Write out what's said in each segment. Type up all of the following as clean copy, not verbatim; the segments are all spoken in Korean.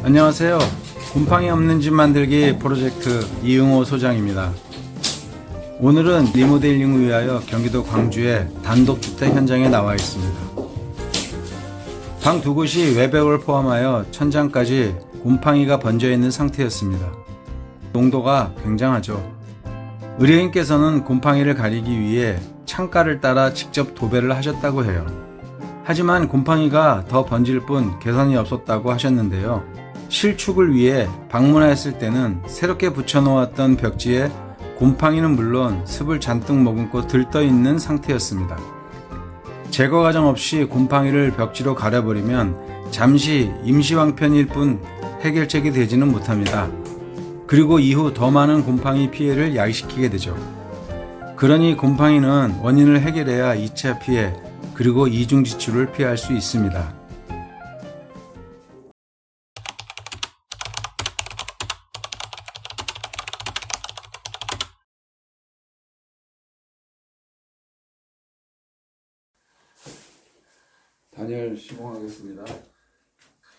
안녕하세요. 곰팡이 없는 집 만들기 프로젝트 이응호 소장입니다. 오늘은 리모델링을 위하여 경기도 광주의 단독주택 현장에 나와 있습니다. 방 두 곳이 외벽을 포함하여 천장까지 곰팡이가 번져 있는 상태였습니다. 농도가 굉장하죠. 의뢰인께서는 곰팡이를 가리기 위해 창가를 따라 직접 도배를 하셨다고 해요. 하지만 곰팡이가 더 번질 뿐 개선이 없었다고 하셨는데요. 실축을 위해 방문하였을 때는 새롭게 붙여놓았던 벽지에 곰팡이는 물론 습을 잔뜩 머금고 들떠 있는 상태였습니다. 제거 과정 없이 곰팡이를 벽지로 가려버리면 잠시 임시방편일 뿐 해결책이 되지는 못합니다. 그리고 이후 더 많은 곰팡이 피해를 야기시키게 되죠. 그러니 곰팡이는 원인을 해결해야 2차 피해 그리고 이중 지출을 피할 수 있습니다. 단열 시공하겠습니다.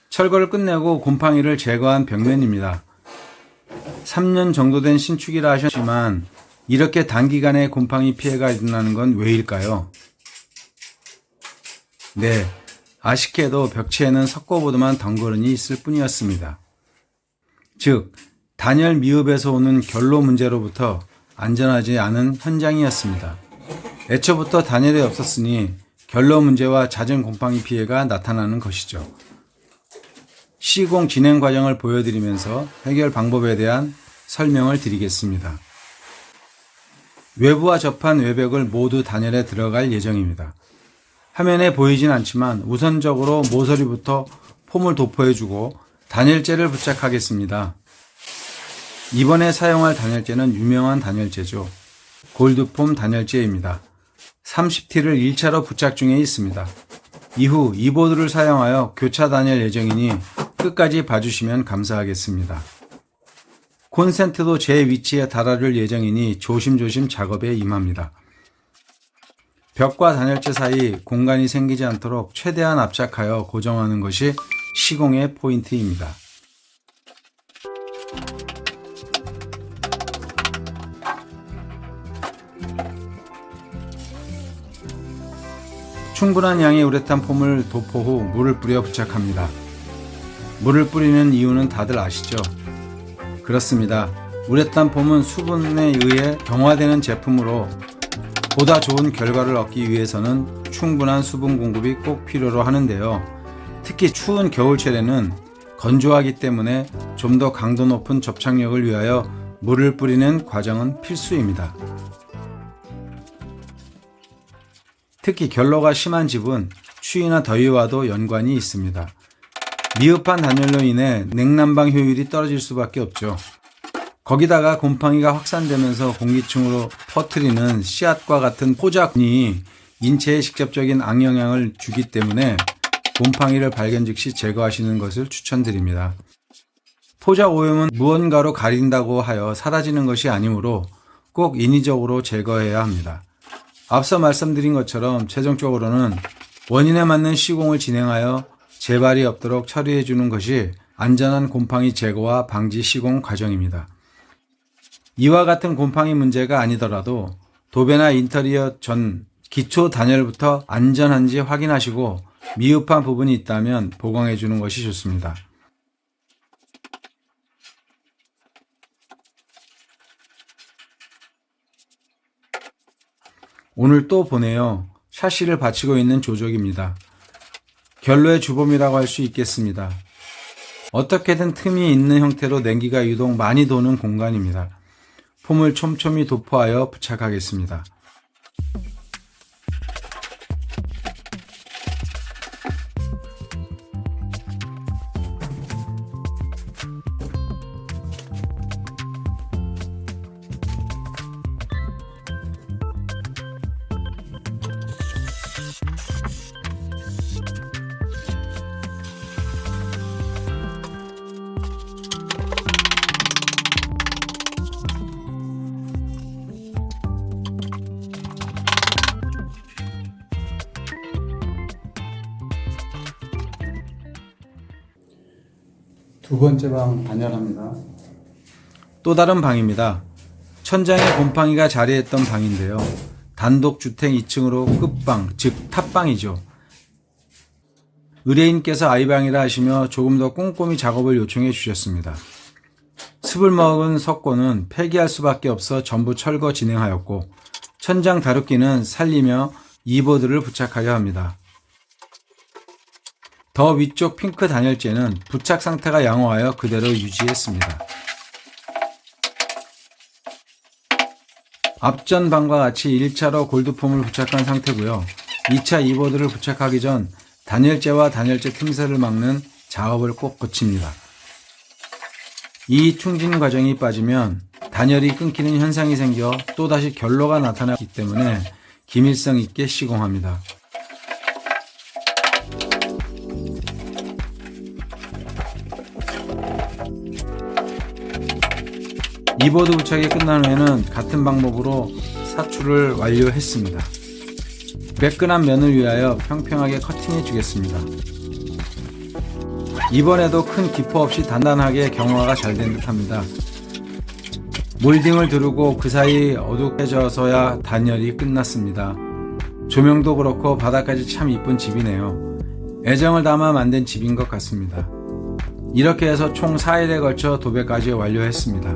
철거를 끝내고 곰팡이를 제거한 벽면입니다. 3년 정도 된 신축이라 하셨지만 이렇게 단기간에 곰팡이 피해가 일어나는 건 왜일까요? 네, 아쉽게도 벽체에는 석고보드만 덩그러니 있을 뿐이었습니다. 즉, 단열 미흡에서 오는 결로 문제로부터 안전하지 않은 현장이었습니다. 애초부터 단열이 없었으니 결로 문제와 잦은 곰팡이 피해가 나타나는 것이죠. 시공 진행 과정을 보여드리면서 해결 방법에 대한 설명을 드리겠습니다. 외부와 접한 외벽을 모두 단열에 들어갈 예정입니다. 화면에 보이진 않지만 우선적으로 모서리부터 폼을 도포해주고 단열재를 부착하겠습니다. 이번에 사용할 단열재는 유명한 단열재죠. 골드폼 단열재입니다. 30T를 1차로 부착 중에 있습니다. 이후 이 보드를 사용하여 교차 단열 예정이니 끝까지 봐주시면 감사하겠습니다. 콘센트도 제 위치에 달아줄 예정이니 조심조심 작업에 임합니다. 벽과 단열재 사이 공간이 생기지 않도록 최대한 압착하여 고정하는 것이 시공의 포인트입니다. 충분한 양의 우레탄 폼을 도포 후 물을 뿌려 부착합니다. 물을 뿌리는 이유는 다들 아시죠? 그렇습니다. 우레탄 폼은 수분에 의해 경화되는 제품으로 보다 좋은 결과를 얻기 위해서는 충분한 수분 공급이 꼭 필요로 하는데요. 특히 추운 겨울철에는 건조하기 때문에 좀 더 강도 높은 접착력을 위하여 물을 뿌리는 과정은 필수입니다. 특히 결로가 심한 집은 추위나 더위와도 연관이 있습니다. 미흡한 단열로 인해 냉난방 효율이 떨어질 수밖에 없죠. 거기다가 곰팡이가 확산되면서 공기층으로 퍼뜨리는 씨앗과 같은 포자균이 인체에 직접적인 악영향을 주기 때문에 곰팡이를 발견 즉시 제거하시는 것을 추천드립니다. 포자 오염은 무언가로 가린다고 하여 사라지는 것이 아니므로 꼭 인위적으로 제거해야 합니다. 앞서 말씀드린 것처럼 최종적으로는 원인에 맞는 시공을 진행하여 재발이 없도록 처리해 주는 것이 안전한 곰팡이 제거와 방지 시공 과정입니다. 이와 같은 곰팡이 문제가 아니더라도 도배나 인테리어 전 기초 단열부터 안전한지 확인하시고 미흡한 부분이 있다면 보강해 주는 것이 좋습니다. 오늘 또 보네요. 샤시를 받치고 있는 조적입니다. 결로의 주범이라고 할 수 있겠습니다. 어떻게든 틈이 있는 형태로 냉기가 유독 많이 도는 공간입니다. 폼을 촘촘히 도포하여 부착하겠습니다. 두 번째 방 단열합니다. 또 다른 방입니다. 천장에 곰팡이가 자리했던 방인데요. 단독주택 2층으로 끝방, 즉 탑방이죠. 의뢰인께서 아이방이라 하시며 조금 더 꼼꼼히 작업을 요청해 주셨습니다. 습을 먹은 석고는 폐기할 수밖에 없어 전부 철거 진행하였고, 천장 다루기는 살리며 이보드를 부착하려 합니다. 더 위쪽 핑크 단열재는 부착 상태가 양호하여 그대로 유지했습니다. 앞전 방과 같이 1차로 골드폼을 부착한 상태고요. 2차 이보드를 부착하기 전 단열재와 단열재 틈새를 막는 작업을 꼭 거칩니다. 이 충진 과정이 빠지면 단열이 끊기는 현상이 생겨 또다시 결로가 나타나기 때문에 기밀성 있게 시공합니다. 이보드 부착이 끝난 후에는 같은 방법으로 사출을 완료했습니다. 매끈한 면을 위하여 평평하게 커팅해 주겠습니다. 이번에도 큰 기포 없이 단단하게 경화가 잘 된 듯합니다. 몰딩을 두르고 그 사이 어둑해져서야 단열이 끝났습니다. 조명도 그렇고 바닥까지 참 이쁜 집이네요. 애정을 담아 만든 집인 것 같습니다. 이렇게 해서 총 4일에 걸쳐 도배까지 완료했습니다.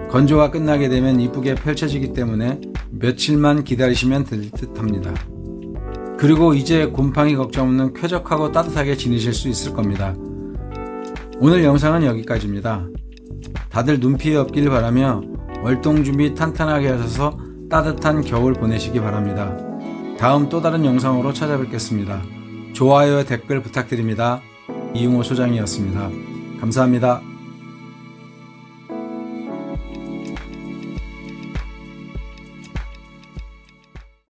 건조가 끝나게 되면 이쁘게 펼쳐지기 때문에 며칠만 기다리시면 될 듯 합니다. 그리고 이제 곰팡이 걱정 없는 쾌적하고 따뜻하게 지내실 수 있을 겁니다. 오늘 영상은 여기까지입니다. 다들 눈 피해 없길 바라며 월동 준비 탄탄하게 하셔서 따뜻한 겨울 보내시기 바랍니다. 다음 또 다른 영상으로 찾아뵙겠습니다. 좋아요와 댓글 부탁드립니다. 이응호 소장이었습니다. 감사합니다.